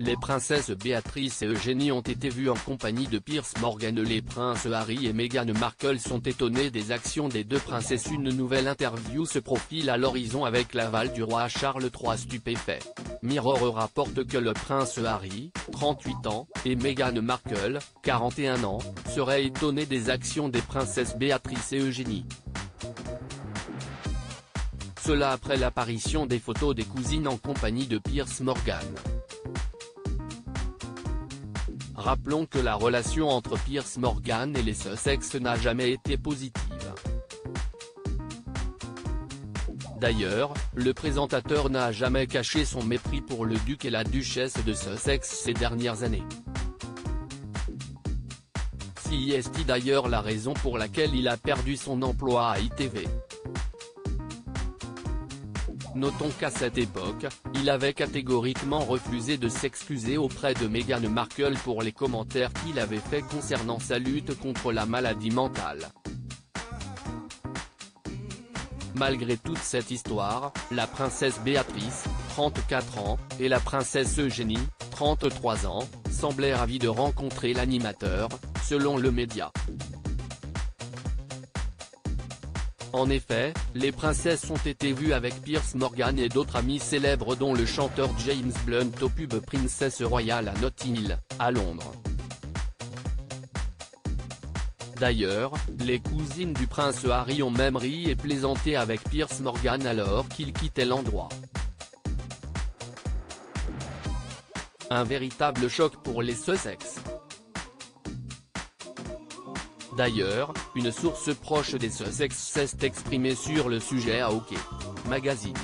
les princesses Béatrice et Eugénie ont été vues en compagnie de Piers Morgan. Les princes Harry et Meghan Markle sont étonnés des actions des deux princesses. Une nouvelle interview se profile à l'horizon avec l'aval du roi Charles III stupéfait. Mirror rapporte que le prince Harry, 38 ans, et Meghan Markle, 41 ans, seraient étonnés des actions des princesses Béatrice et Eugénie. Cela après l'apparition des photos des cousines en compagnie de Piers Morgan. Rappelons que la relation entre Piers Morgan et les Sussex n'a jamais été positive. D'ailleurs, le présentateur n'a jamais caché son mépris pour le duc et la duchesse de Sussex ces dernières années. C'est d'ailleurs la raison pour laquelle il a perdu son emploi à ITV. Notons qu'à cette époque, il avait catégoriquement refusé de s'excuser auprès de Meghan Markle pour les commentaires qu'il avait faits concernant sa lutte contre la maladie mentale. Malgré toute cette histoire, la princesse Béatrice, 34 ans, et la princesse Eugénie, 33 ans, semblaient ravis de rencontrer l'animateur, selon le média. En effet, les princesses ont été vues avec Piers Morgan et d'autres amis célèbres dont le chanteur James Blunt au pub Princess Royal à Notting Hill, à Londres. D'ailleurs, les cousines du prince Harry ont même ri et plaisanté avec Piers Morgan alors qu'il quittait l'endroit. Un véritable choc pour les Sussex. D'ailleurs, une source proche des Sussex s'est exprimée sur le sujet à OK Magazine.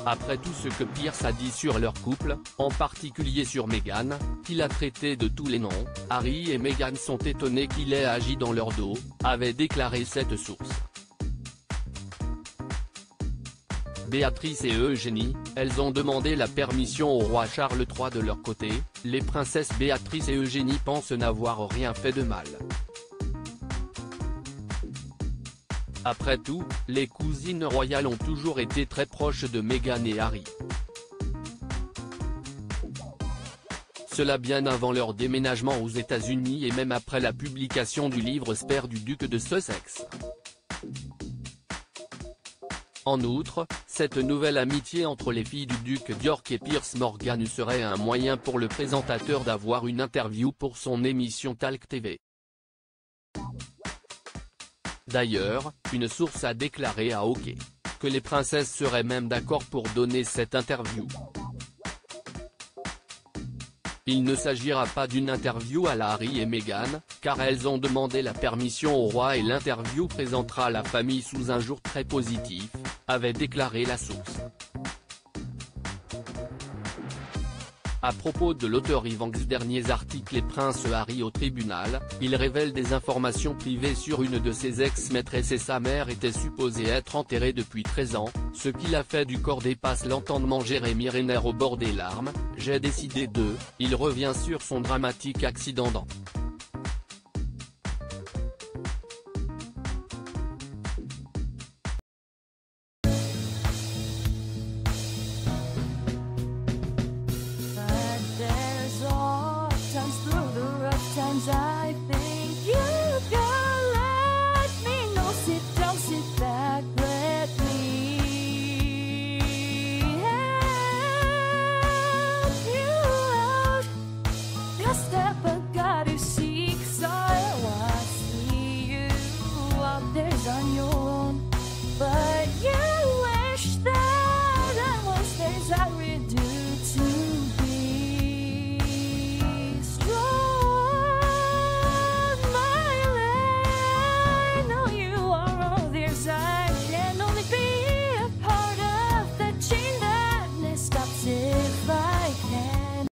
Après tout ce que Piers a dit sur leur couple, en particulier sur Meghan, qu'il a traité de tous les noms, Harry et Meghan sont étonnés qu'il ait agi dans leur dos, avait déclaré cette source. Béatrice et Eugénie, elles ont demandé la permission au roi Charles III de leur côté. Les princesses Béatrice et Eugénie pensent n'avoir rien fait de mal. Après tout, les cousines royales ont toujours été très proches de Meghan et Harry. Cela bien avant leur déménagement aux États-Unis et même après la publication du livre Spare du duc de Sussex. En outre, cette nouvelle amitié entre les filles du duc d'York et Piers Morgan serait un moyen pour le présentateur d'avoir une interview pour son émission Talk TV. D'ailleurs, une source a déclaré à OK que les princesses seraient même d'accord pour donner cette interview. Il ne s'agira pas d'une interview à la Harry et Meghan, car elles ont demandé la permission au roi et l'interview présentera la famille sous un jour très positif, avait déclaré la source. À propos de l'auteur Ivanks derniers articles Les princes Harry au tribunal, il révèle des informations privées sur une de ses ex-maîtresses et sa mère était supposée être enterrée depuis 13 ans, ce qui l'a fait du corps dépasse l'entendement. Jeremy Renner au bord des larmes, j'ai décidé de, il revient sur son dramatique accident dans